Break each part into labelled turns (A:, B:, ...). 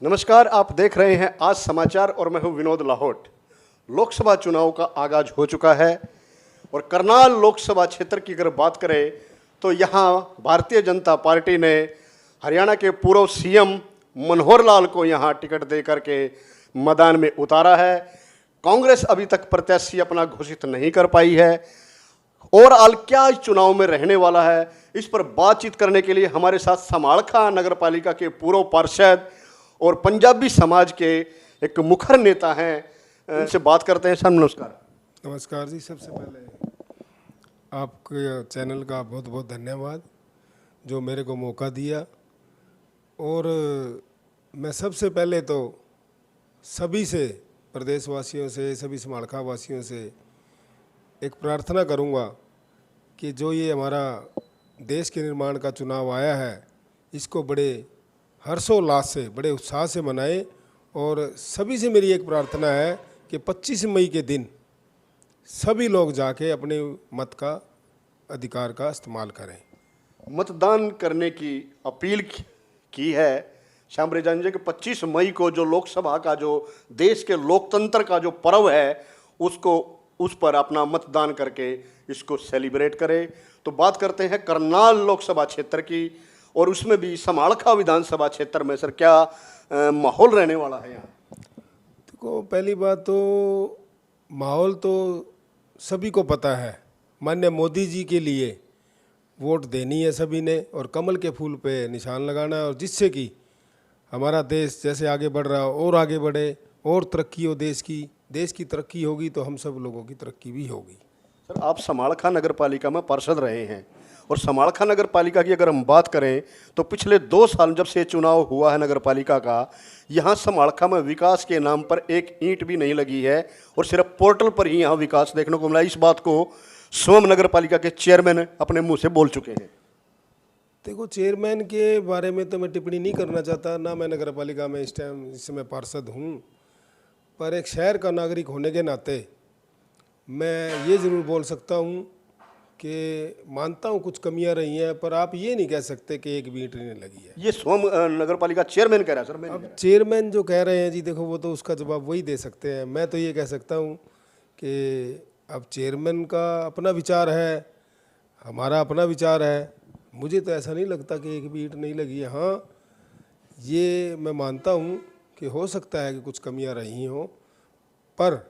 A: नमस्कार, आप देख रहे हैं आज समाचार और मैं हूं विनोद लाहौट। लोकसभा चुनाव का आगाज हो चुका है और करनाल लोकसभा क्षेत्र की अगर बात करें तो यहां भारतीय जनता पार्टी ने हरियाणा के पूर्व सीएम मनोहर लाल को यहां टिकट दे करके मैदान में उतारा है। कांग्रेस अभी तक प्रत्याशी अपना घोषित नहीं कर पाई है। ओवरऑल क्या इस चुनाव में रहने वाला है, इस पर बातचीत करने के लिए हमारे साथ समालखा नगर पालिका के पूर्व पार्षद और पंजाबी समाज के एक मुखर नेता हैं, इनसे बात करते हैं। सर नमस्कार।
B: नमस्कार जी। सबसे पहले आपके चैनल का बहुत बहुत धन्यवाद जो मेरे को मौका दिया। और मैं सबसे पहले तो सभी से, प्रदेशवासियों से, सभी समालखा वासियों से एक प्रार्थना करूंगा कि जो ये हमारा देश के निर्माण का चुनाव आया है, इसको बड़े हर्षोल्लास से, बड़े उत्साह से मनाएं। और सभी से मेरी एक प्रार्थना है कि 25 मई के दिन सभी लोग जाके अपने मत का अधिकार का इस्तेमाल करें।
A: मतदान करने की अपील की है श्याम रेजान जी कि 25 मई को जो लोकसभा का, जो देश के लोकतंत्र का जो पर्व है, उसको उस पर अपना मतदान करके इसको सेलिब्रेट करें। तो बात करते हैं करनाल लोकसभा क्षेत्र की और उसमें भी समालखा विधानसभा क्षेत्र में। सर क्या माहौल रहने वाला है यहाँ?
B: देखो, पहली बात तो माहौल तो सभी को पता है। माननीय मोदी जी के लिए वोट देनी है सभी ने और कमल के फूल पे निशान लगाना है, और जिससे कि हमारा देश जैसे आगे बढ़ रहा हो और आगे बढ़े और तरक्की हो। देश की तरक्की होगी तो हम सब लोगों की तरक्की भी होगी।
A: सर, आप समालखा नगर पालिका में पार्षद रहे हैं और समालखा नगर पालिका की अगर हम बात करें तो पिछले 2 साल जब से चुनाव हुआ है नगर पालिका का, यहाँ समालखा में विकास के नाम पर एक ईंट भी नहीं लगी है और सिर्फ पोर्टल पर ही यहाँ विकास देखने को मिला। इस बात को स्वयं नगर पालिका के चेयरमैन अपने मुंह से बोल चुके हैं।
B: देखो, चेयरमैन के बारे में तो मैं टिप्पणी नहीं करना चाहता, ना मैं नगर पालिका में इस समय पार्षद हूँ। पर एक शहर का नागरिक होने के नाते मैं ये ज़रूर बोल सकता हूँ कि मानता हूँ कुछ कमियां रही हैं, पर आप ये नहीं कह सकते कि एक भी ईंट नहीं लगी है।
A: ये स्वयं नगर पालिका चेयरमैन कह रहा है सर। मैं
B: अब चेयरमैन जो कह रहे हैं जी, देखो वो तो उसका जवाब वही दे सकते हैं। मैं तो ये कह सकता हूँ कि अब चेयरमैन का अपना विचार है, हमारा अपना विचार है। मुझे तो ऐसा नहीं लगता कि एक भी ईंट नहीं लगी है। हाँ, ये मैं मानता हूँ कि हो सकता है कि कुछ कमियां रही हों, पर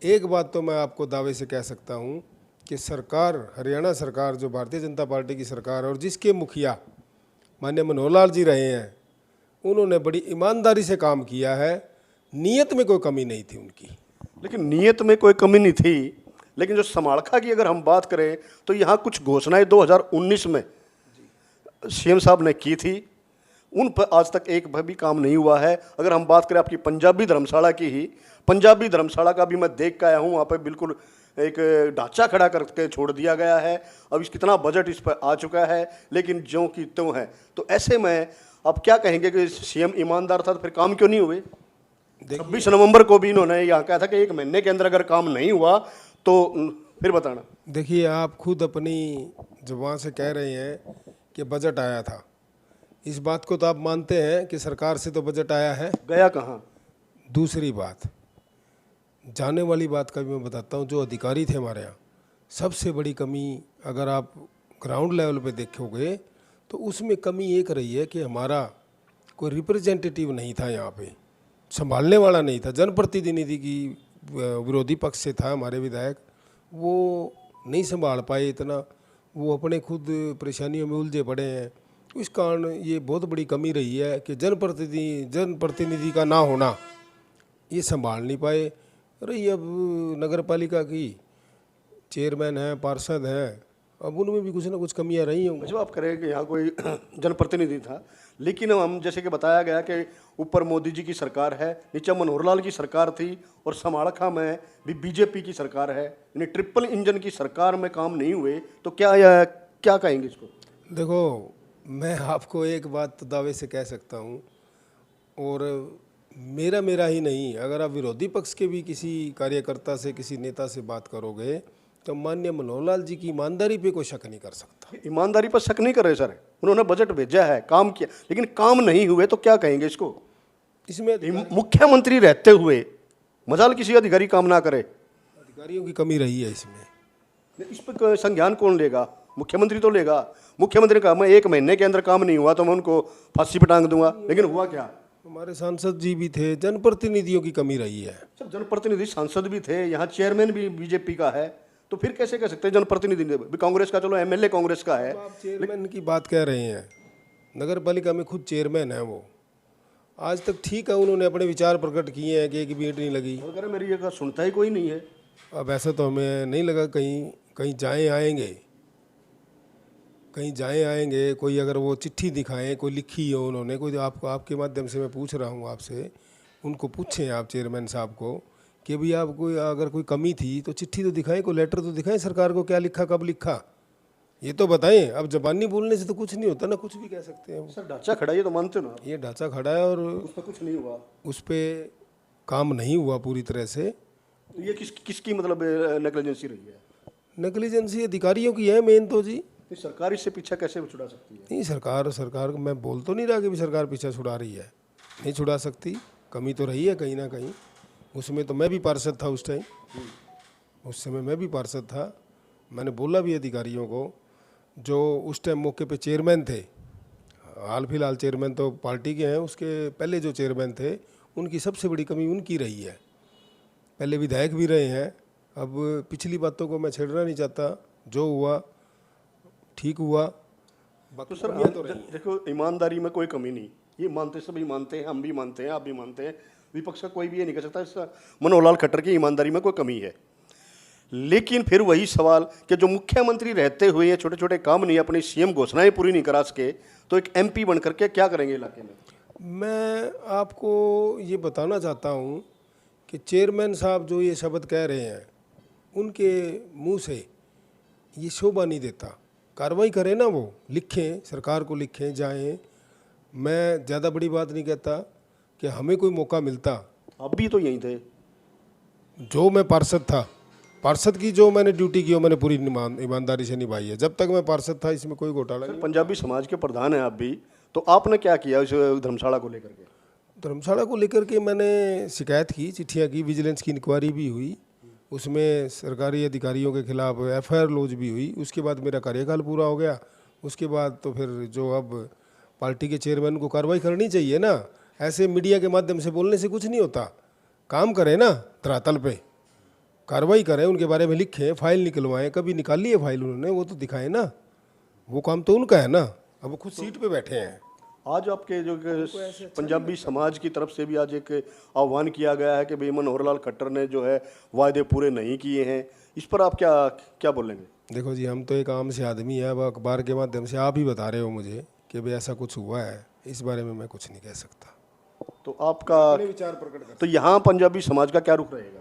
B: एक बात तो मैं आपको दावे से कह सकता हूँ कि सरकार, हरियाणा सरकार, जो भारतीय जनता पार्टी की सरकार और जिसके मुखिया माननीय मनोहर लाल जी रहे हैं, उन्होंने बड़ी ईमानदारी से काम किया है। नीयत में कोई कमी नहीं थी उनकी।
A: लेकिन नीयत में कोई कमी नहीं थी, लेकिन जो समालखा की अगर हम बात करें तो यहाँ कुछ घोषणाएं 2019 में सीएम साहब ने की थी, उन पर आज तक एक भी काम नहीं हुआ है। अगर हम बात करें आपकी पंजाबी धर्मशाला की ही, पंजाबी धर्मशाला का भी मैं देख के आया हूँ, वहाँ पर बिल्कुल एक ढांचा खड़ा करके छोड़ दिया गया है। अब इस कितना बजट इस पर आ चुका है, लेकिन ज्यों की त्यों है। तो ऐसे में आप क्या कहेंगे कि सीएम ईमानदार था तो फिर काम क्यों नहीं हुए? 26 नवंबर को भी इन्होंने यहाँ कहा था कि 1 महीने के अंदर अगर काम नहीं हुआ तो फिर बताना।
B: देखिए, आप खुद अपनी जुबान से कह रहे हैं कि बजट आया था। इस बात को तो आप मानते हैं कि सरकार से तो बजट आया है,
A: गया कहाँ?
B: दूसरी बात, जाने वाली बात का भी मैं बताता हूँ। जो अधिकारी थे हमारे यहाँ, सबसे बड़ी कमी अगर आप ग्राउंड लेवल पे देखोगे तो उसमें कमी एक रही है कि हमारा कोई रिप्रेजेंटेटिव नहीं था यहाँ पे, संभालने वाला नहीं था। जनप्रतिनिधि की विरोधी पक्ष से था हमारे विधायक, वो नहीं संभाल पाए इतना, वो अपने खुद परेशानियों में उलझे पड़े हैं। इस कारण ये बहुत बड़ी कमी रही है कि जनप्रतिनिधि का ना होना, ये संभाल नहीं पाए। रही अब नगर पालिका की चेयरमैन है, पार्षद हैं, अब उनमें भी कुछ ना कुछ कमियां रही होंगी।
A: जब आप करें कि यहाँ कोई जनप्रतिनिधि था, लेकिन हम जैसे कि बताया गया कि ऊपर मोदी जी की सरकार है, नीचे मनोहर लाल की सरकार थी और समालखा में भी बीजेपी की सरकार है, यानी ट्रिपल इंजन की सरकार में काम नहीं हुए। तो क्या कहेंगे इसको?
B: देखो, मैं आपको एक बात तो दावे से कह सकता हूँ, और मेरा ही नहीं, अगर आप विरोधी पक्ष के भी किसी कार्यकर्ता से, किसी नेता से बात करोगे तो माननीय मनोहर लाल जी की ईमानदारी पे कोई शक नहीं कर सकता।
A: ईमानदारी पर शक नहीं कर रहे सर, उन्होंने बजट भेजा है, काम किया, लेकिन काम नहीं हुए तो क्या कहेंगे इसको?
B: इसमें
A: मुख्यमंत्री रहते हुए मजाल किसी अधिकारी काम ना करे,
B: अधिकारियों की कमी रही है इसमें।
A: इस पर संज्ञान कौन लेगा? मुख्यमंत्री तो लेगा। मुख्यमंत्री का मैं 1 महीने के अंदर काम नहीं हुआ तो मैं उनको फांसी पे टांग दूंगा, लेकिन हुआ क्या?
B: हमारे सांसद जी भी थे, जनप्रतिनिधियों की कमी रही है।
A: सब जनप्रतिनिधि सांसद भी थे, यहाँ चेयरमैन भी बीजेपी का है, तो फिर कैसे कह सकते हैं जनप्रतिनिधि भी कांग्रेस का? चलो एमएलए कांग्रेस का है।
B: तो आप चेयरमैन की बात कह रहे हैं, नगर पालिका में खुद चेयरमैन है वो, आज तक ठीक है, उन्होंने अपने विचार प्रकट किए हैं कि एक भी ईंट नहीं लगी।
A: अगर मेरी ये सुनता ही कोई नहीं है।
B: अब ऐसा तो हमें नहीं लगा कहीं कहीं जाए आएंगे, कहीं जाए आएंगे, कोई अगर वो चिट्ठी दिखाएं, कोई लिखी हो उन्होंने, कोई आपको, आपके माध्यम से मैं पूछ रहा हूँ आपसे, उनको पूछें आप चेयरमैन साहब को कि भाई आप कोई अगर कोई कमी थी तो चिट्ठी तो दिखाएं, कोई लेटर तो दिखाएं सरकार को, क्या लिखा, कब लिखा, ये तो बताएं। अब जबानी बोलने से तो कुछ नहीं होता ना, कुछ भी कह सकते हैं।
A: सर ढांचा खड़ा है, ये तो मानते हो ना?
B: ये ढांचा खड़ा है और
A: उस पर कुछ नहीं हुआ,
B: उस पर काम नहीं हुआ पूरी तरह से।
A: तो ये किसकी मतलब नेग्लिजेंसी रही है?
B: नेग्लिजेंसी अधिकारियों की है मेन तो जी।
A: तो सरकार इससे पीछा कैसे छुड़ा सकती है?
B: नहीं, सरकार को मैं बोल तो नहीं रहा कि भी सरकार पीछा छुड़ा रही है, नहीं छुड़ा सकती, कमी तो रही है कहीं ना कहीं। उसमें तो मैं भी पार्षद था उस टाइम, उस समय मैं भी पार्षद था। मैंने बोला भी अधिकारियों को, जो उस टाइम मौके पे चेयरमैन थे, हाल फिलहाल चेयरमैन तो पार्टी के हैं, उसके पहले जो चेयरमैन थे उनकी सबसे बड़ी कमी उनकी रही है। पहले विधायक भी रहे हैं। अब पिछली बातों को मैं छेड़ना नहीं चाहता, जो हुआ ठीक हुआ।
A: तो सर देखो, ईमानदारी में कोई कमी नहीं, ये मानते, सभी मानते हैं, हम भी मानते हैं, आप भी मानते हैं, विपक्ष का कोई भी ये नहीं कह सकता इसका मनोहर लाल खट्टर की ईमानदारी में कोई कमी है। लेकिन फिर वही सवाल कि जो मुख्यमंत्री रहते हुए ये छोटे छोटे काम नहीं, अपनी सीएम घोषणाएं पूरी नहीं करा सके, तो एक एमपी बन करके क्या करेंगे इलाके में?
B: मैं आपको ये बताना चाहता हूँ कि चेयरमैन साहब जो ये शब्द कह रहे हैं, उनके मुंह से ये शोभा नहीं देता। कार्रवाई करें ना, वो लिखें, सरकार को लिखें, जाएं। मैं ज़्यादा बड़ी बात नहीं कहता कि हमें कोई मौका मिलता।
A: आप भी तो यहीं थे।
B: जो मैं पार्षद था, पार्षद की जो मैंने ड्यूटी की वो मैंने पूरी ईमानदारी से निभाई है। जब तक मैं पार्षद था इसमें कोई घोटाला नहीं।
A: पंजाबी समाज के प्रधान हैं आप भी, तो आपने क्या किया इस धर्मशाला को लेकर के?
B: धर्मशाला को लेकर के मैंने शिकायत की, चिट्ठियाँ की, विजिलेंस की इंक्वायरी भी हुई, उसमें सरकारी अधिकारियों के खिलाफ एफआईआर लॉन्च भी हुई। उसके बाद मेरा कार्यकाल पूरा हो गया। उसके बाद तो फिर जो अब पार्टी के चेयरमैन को कार्रवाई करनी चाहिए ना, ऐसे मीडिया के माध्यम से बोलने से कुछ नहीं होता। काम करें ना, धरातल पे कार्रवाई करें, उनके बारे में लिखें, फाइल निकलवाएं। कभी निकाली है फाइल उन्होंने, वो तो दिखाएं ना, वो काम तो उनका है ना। अब वो खुद सीट पे बैठे हैं।
A: आज आपके जो पंजाबी समाज की तरफ से भी आज एक आह्वान किया गया है कि भाई मनोहर लाल खट्टर ने जो है वायदे पूरे नहीं किए हैं, इस पर आप क्या क्या बोलेंगे?
B: देखो जी, हम तो एक आम से आदमी है, अब अखबार के माध्यम से आप ही बता रहे हो मुझे कि भाई ऐसा कुछ हुआ है, इस बारे में मैं कुछ नहीं कह सकता।
A: तो आपका
B: विचार प्रकट कर।
A: तो यहाँ पंजाबी समाज का क्या रुख रहेगा?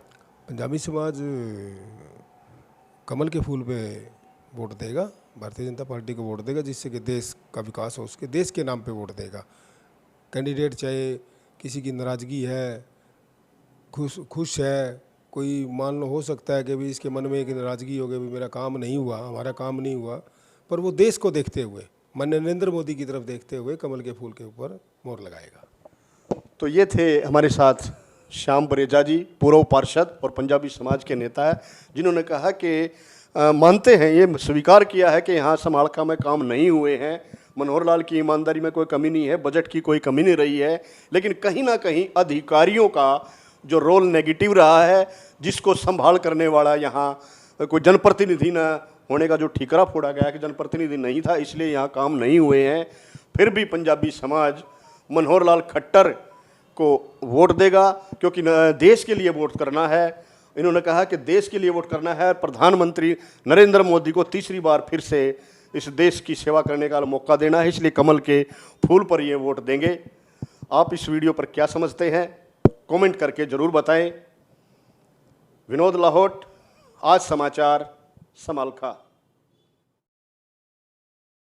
B: पंजाबी समाज कमल के फूल पे वोट देगा, भारतीय जनता पार्टी को वोट देगा, जिससे कि देश का विकास हो, उसके देश के नाम पे वोट देगा। कैंडिडेट चाहे किसी की नाराज़गी है, खुश है, कोई मान लो हो सकता है कि भी इसके मन में एक नाराज़गी हो गई, भी मेरा काम नहीं हुआ, हमारा काम नहीं हुआ, पर वो देश को देखते हुए, माननीय नरेंद्र मोदी की तरफ देखते हुए कमल के फूल के ऊपर मोहर लगाएगा।
A: तो ये थे हमारे साथ श्याम बरेजा जी, पूर्व पार्षद और पंजाबी समाज के नेता है, जिन्होंने कहा कि मानते हैं, ये स्वीकार किया है कि यहाँ समालखा में काम नहीं हुए हैं, मनोहर लाल की ईमानदारी में कोई कमी नहीं है, बजट की कोई कमी नहीं रही है, लेकिन कहीं ना कहीं अधिकारियों का जो रोल नेगेटिव रहा है, जिसको संभाल करने वाला यहाँ कोई जनप्रतिनिधि न होने का जो ठीकरा फोड़ा गया कि जनप्रतिनिधि नहीं था, इसलिए यहाँ काम नहीं हुए हैं। फिर भी पंजाबी समाज मनोहर लाल खट्टर को वोट देगा, क्योंकि देश के लिए वोट करना है। इन्होंने कहा कि देश के लिए वोट करना है, प्रधानमंत्री नरेंद्र मोदी को तीसरी बार फिर से इस देश की सेवा करने का मौका देना है, इसलिए कमल के फूल पर ये वोट देंगे। आप इस वीडियो पर क्या समझते हैं, कमेंट करके ज़रूर बताएं। विनोद लाहौट, आज समाचार, समालखा।